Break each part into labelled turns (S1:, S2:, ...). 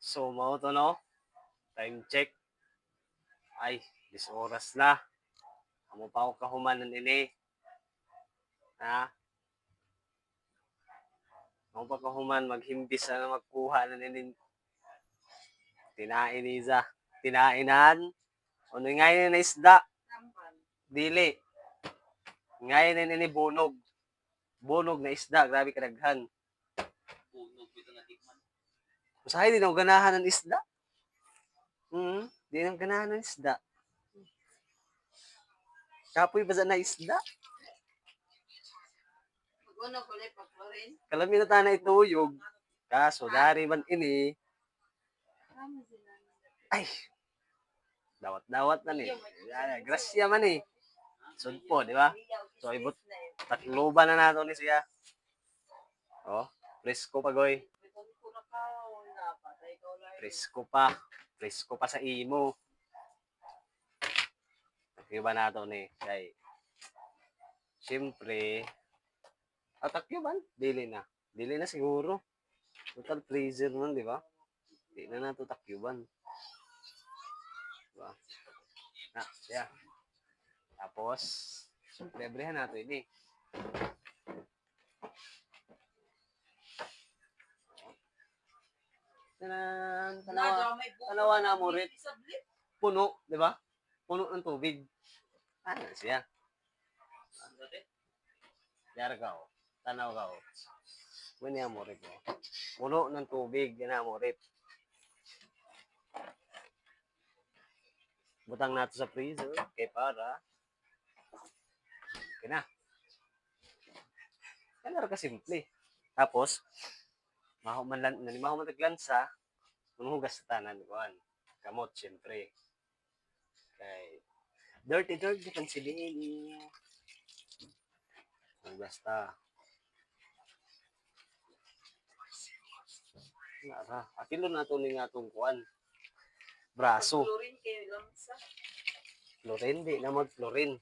S1: So, mao to no? Time check. Ay, 10 oras na. Amo pa ako kahumanan ini. Ha? Amo pa kahuman maghimbis na magkuha na nini. Tinain isa. Tinainan. Ano ngayon na isda? Dili. Ngayon na nini bunog. Bunog na isda. Grabe kadaghan. Usahay din ang ganahan ng isda. Di ang ganahan ng isda. Kapoy ba na isda? Kalami na tanay tuyog. Kaso, dari man ini. Ay, dawat-dawat na ni. Grasya man eh. Sudpo, di ba? So, ibot, takluban na nato ni siya. Oh, presko pa, goy. Presko pa. Presko pa sa imo. Iba nato ni. Kay, siyempre, takluban, dili na. Dili na siguro. Total freezer man, di ba? Di na nato takyuban. Diba? Na, siya. Tapos, lebrehan nato ini. Tanan, tanawa na mo rin. Puno, di ba? Puno ng tubig. Ano siya? Diyan ka o. Tanaw ka o. Muna mo rin o. Puno ng tubig. Yan mo rin. Butang nato sa freezer. Kaya para. Okay na. Yan ka simple. Tapos, maho man taglansa, hugas sa tanan kuan. Kamot syempre. Kay dirty kan silin. Hugas ta. Nara, akilo na to ning atong kuan. Braso. Chlorine kay lamsa. Chlorine di na mag-chlorine.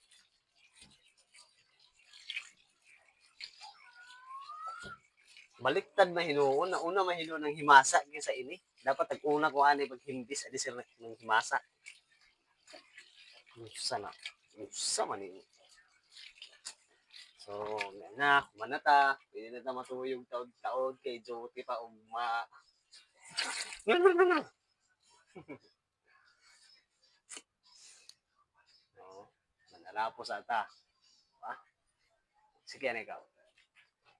S1: Baliktad mahinuon na una mahino ng himasa kaysa ini. Dapat tag-una ko ani paghimbis adi sir ng himasa. Usa na. Usa man ini. So, na manata, pwede na matuyog taod kay Joti pa ugma. No, manalapos ata. Ha? Sige na ikaw.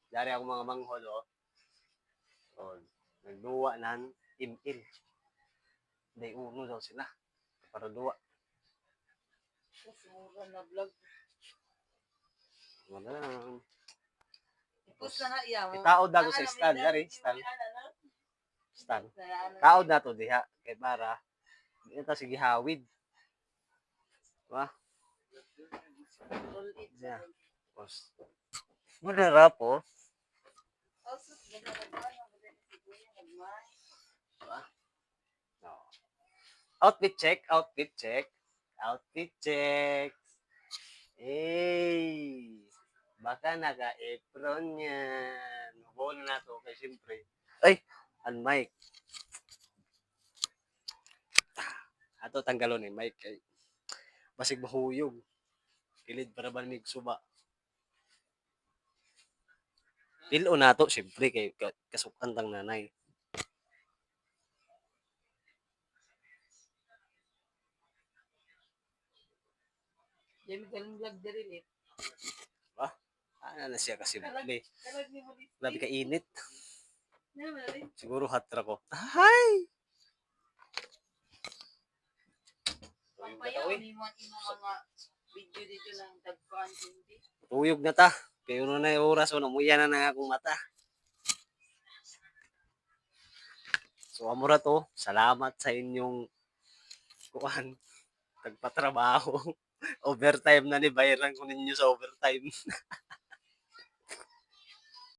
S1: Dari ako mga manghod, oh. So, nagduwa nan imil. Day uno daw sila. Para duwa. Sumura na vlog. Wala lang. Itaod dago sa stand, dari stand. Stand. Kaod na to diha kay para di ta sige hawid. Diba? Yeah. Pos. Muna po. No. Outfit check. Outfit check. Hey! Baka naka-apron yan. Buo na to kay siyempre. Ay! Ang mic. Ato tanggalon ni mic. Ay. Basig mahuyog. Kilid para ba suba. Pilo na to, siyempre, kay kasukan tang nanay. Demi galing vlog diri eh. Ba? Ano na siya kasi simple. Grabe ka init. Siguro hatra ko. Hi!
S2: Pampayaw ni mo mga video dito ng tagpuan hindi.
S1: Tuyog na ta. Kaya na yung oras o namuya na akong mata. So amura to, salamat sa inyong kuan tagpatrabaho. Overtime na ni bayaran ko ninyo sa overtime.